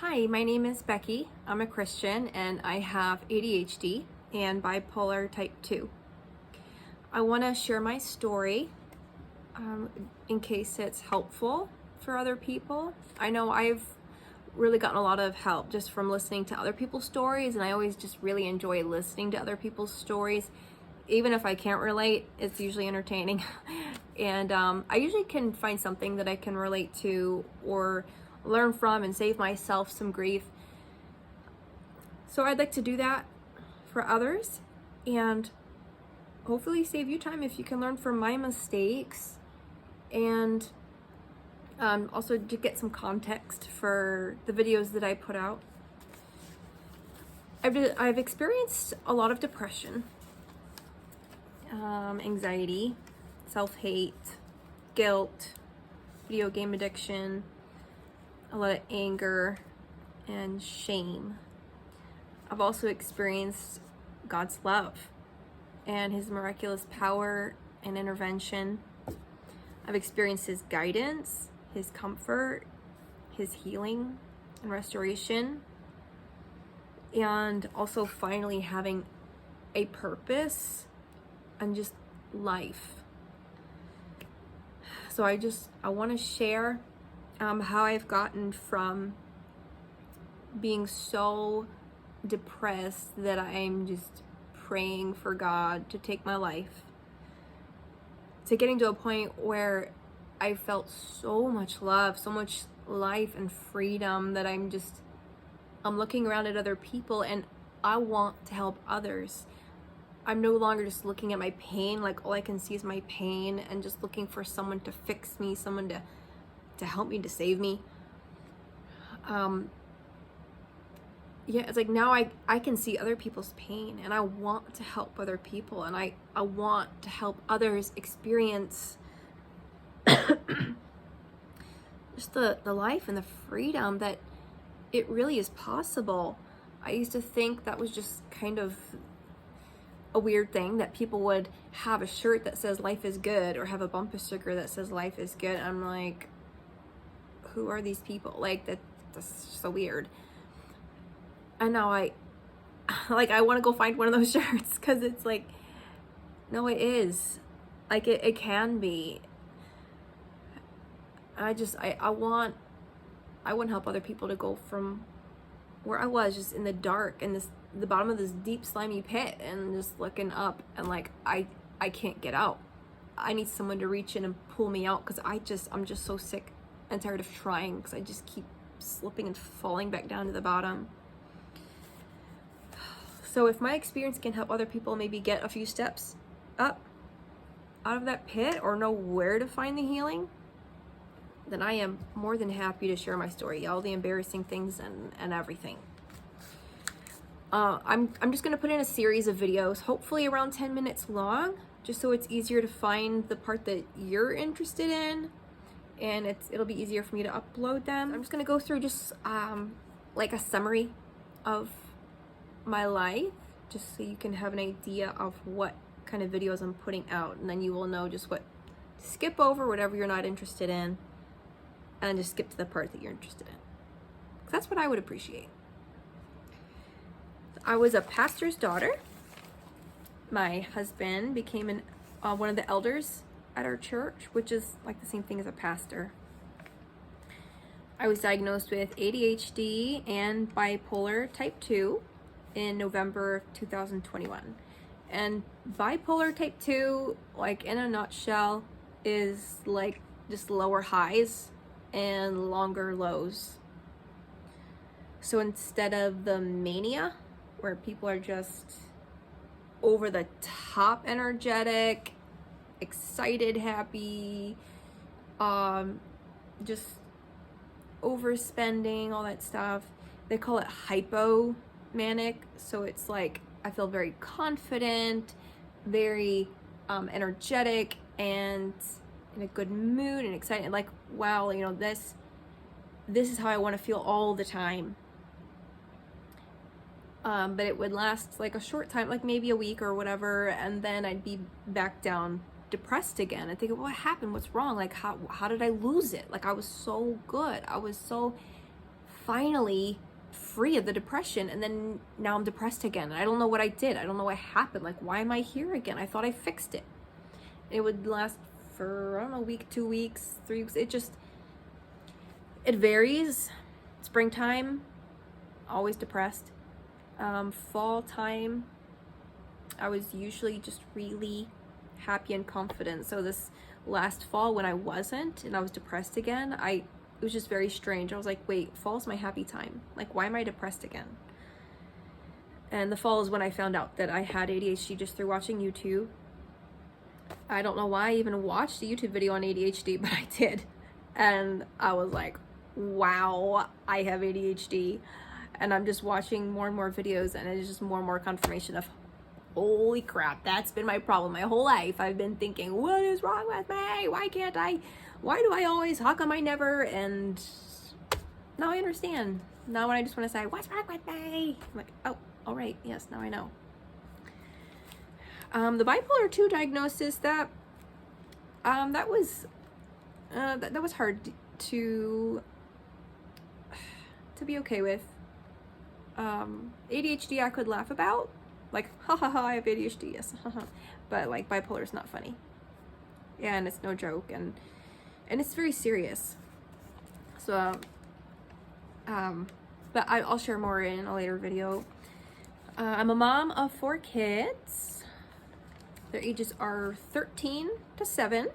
Hi, my name is Becky. I'm a Christian and I have ADHD and bipolar type 2. I want to share my story in case it's helpful for other people. I know I've really gotten a lot of help just from listening to other people's stories, and I always just really enjoy listening to other people's stories. Even if I can't relate, it's usually entertaining. And I usually can find something that I can relate to or learn from and save myself some grief. So I'd like to do that for others and hopefully save you time if you can learn from my mistakes, and also to get some context for the videos that I put out. I've experienced a lot of depression, anxiety, self-hate, guilt, video game addiction, a lot of anger and shame. I've also experienced God's love and His miraculous power and intervention. I've experienced His guidance, His comfort, His healing and restoration, and also finally having a purpose and just life. So I want to share how I've gotten from being so depressed that I'm just praying for God to take my life, to getting to a point where I felt so much love, so much life and freedom that I'm looking around at other people and I want to help others. I'm no longer just looking at my pain, like all I can see is my pain, and just looking for someone to fix me, someone to help me, to save me. It's like now I can see other people's pain and I want to help other people, and I want to help others experience just the life and the freedom that it really is possible. I used to think that was just kind of a weird thing, that people would have a shirt that says life is good or have a bumper sticker that says life is good. I'm like, who are these people? Like that's so weird. And now I want to go find one of those shirts, because it's like, no, it is. Like it can be. I want to help other people to go from where I was, just in the dark and the bottom of this deep slimy pit, and just looking up and like I can't get out. I need someone to reach in and pull me out, because I'm just so sick and tired of trying, because I just keep slipping and falling back down to the bottom. So if my experience can help other people maybe get a few steps up out of that pit, or know where to find the healing, then I am more than happy to share my story, all the embarrassing things and everything. I'm just gonna put in a series of videos, hopefully around 10 minutes long, just so it's easier to find the part that you're interested in, and it'll be easier for me to upload them. I'm just gonna go through just like a summary of my life, just so you can have an idea of what kind of videos I'm putting out, and then you will know just what to skip over, whatever you're not interested in, and just skip to the part that you're interested in. That's what I would appreciate. I was a pastor's daughter. My husband became one of the elders at our church, which is like the same thing as a pastor. I was diagnosed with ADHD and bipolar type 2 in November of 2021. And bipolar type 2, like in a nutshell, is like just lower highs and longer lows. So instead of the mania, where people are just over the top energetic, excited, happy, just overspending, all that stuff, they call it hypomanic. So it's like I feel very confident, very energetic, and in a good mood and excited, and like, wow, this is how I want to feel all the time. But it would last like a short time, like maybe a week or whatever, and then I'd be back down depressed again and thinking, what happened? What's wrong? Like how did I lose it? Like I was so good. I was so finally free of the depression, and then now I'm depressed again. I don't know what I did. I don't know what happened. Like, why am I here again? I thought I fixed it. It would last for, I don't know, a week, 2 weeks, 3 weeks. It varies. Springtime, always depressed. Fall time, I was usually just really happy and confident. So this last fall when I wasn't and I was depressed again, it was just very strange. I was like, wait, fall's my happy time. Like, why am I depressed again? And the fall is when I found out that I had ADHD just through watching YouTube. I don't know why I even watched a YouTube video on ADHD, but I did. And I was like, wow, I have ADHD. And I'm just watching more and more videos, and it's just more and more confirmation of, holy crap, that's been my problem my whole life. I've been thinking, what is wrong with me? Why do I always, how come I never? And now I understand. Now when I just want to say, what's wrong with me? I'm like, oh, all right, yes, now I know. The bipolar II diagnosis, that was hard to be okay with. ADHD I could laugh about, like, ha ha ha, I have ADHD, yes, but like bipolar is not funny. Yeah, and it's no joke, and it's very serious. So, but I'll share more in a later video. I'm a mom of 4 kids. Their ages are 13 to 7.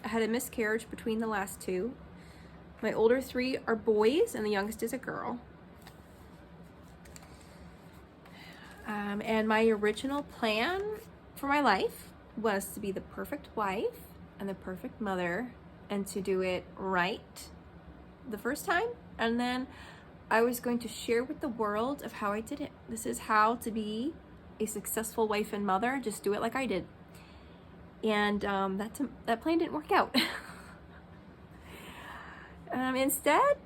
I had a miscarriage between the last 2. My older 3 are boys, and the youngest is a girl. And my original plan for my life was to be the perfect wife and the perfect mother, and to do it right the first time. And then I was going to share with the world of how I did it. This is how to be a successful wife and mother. Just do it like I did. And that plan didn't work out. Instead,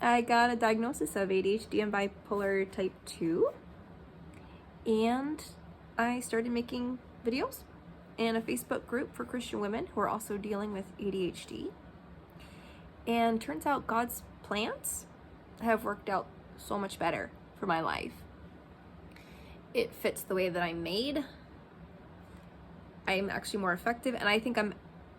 I got a diagnosis of ADHD and Bipolar Type 2. And I started making videos in a Facebook group for Christian women who are also dealing with ADHD. And turns out God's plans have worked out so much better for my life. It fits the way that I'm made. I'm actually more effective, and I think I'm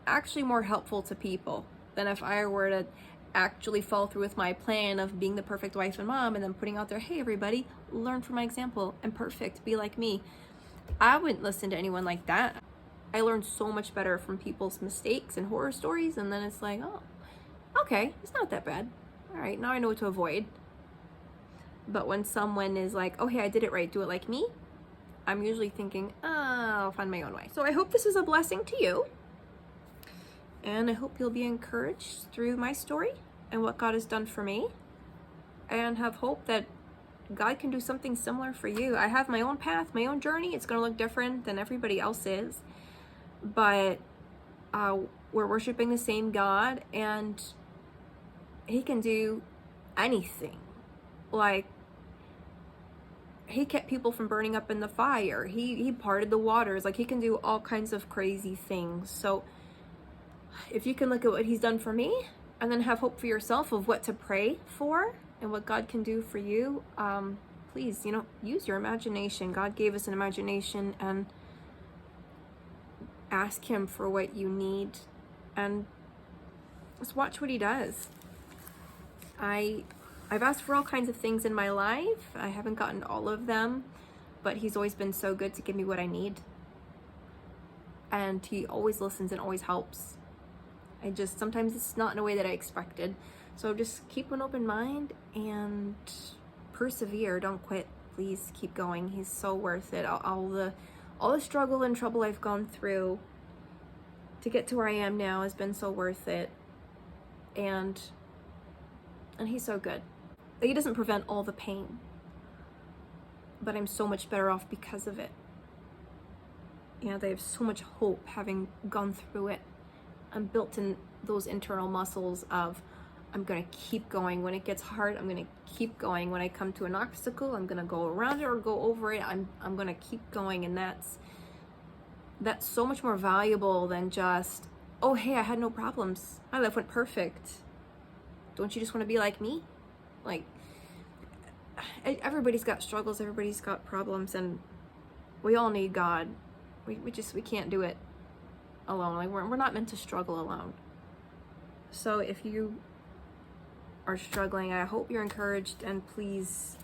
actually more helpful to people than if I were to actually follow through with my plan of being the perfect wife and mom, and then putting out there, hey everybody, learn from my example, I'm perfect, be like me. I wouldn't listen to anyone like that. I learned so much better from people's mistakes and horror stories, and then it's like, oh, okay, it's not that bad. All right, now I know what to avoid. But when someone is like, oh hey, I did it right, do it like me, I'm usually thinking, oh, I'll find my own way. So I hope this is a blessing to you. And I hope you'll be encouraged through my story and what God has done for me, and have hope that God can do something similar for you. I have my own path, my own journey. It's going to look different than everybody else's, but we're worshiping the same God, and He can do anything. Like, He kept people from burning up in the fire. He parted the waters. Like, He can do all kinds of crazy things. So if you can look at what He's done for me, and then have hope for yourself of what to pray for and what God can do for you, please, use your imagination. God gave us an imagination, and ask Him for what you need, and just watch what He does. I've asked for all kinds of things in my life. I haven't gotten all of them, but He's always been so good to give me what I need. And He always listens and always helps. Sometimes it's not in a way that I expected. So just keep an open mind and persevere. Don't quit. Please keep going. He's so worth it. All the struggle and trouble I've gone through to get to where I am now has been so worth it. And He's so good. He doesn't prevent all the pain, but I'm so much better off because of it. And I have so much hope having gone through it. I'm built in those internal muscles of, I'm going to keep going. When it gets hard, I'm going to keep going. When I come to an obstacle, I'm going to go around it or go over it. I'm going to keep going. And that's so much more valuable than just, oh, hey, I had no problems. My life went perfect. Don't you just want to be like me? Like, everybody's got struggles, everybody's got problems, and we all need God. We can't do it alone. Like, we're not meant to struggle alone. So if you are struggling, I hope you're encouraged, and please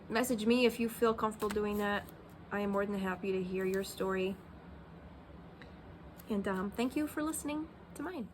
message me if you feel comfortable doing that. I am more than happy to hear your story. And thank you for listening to mine.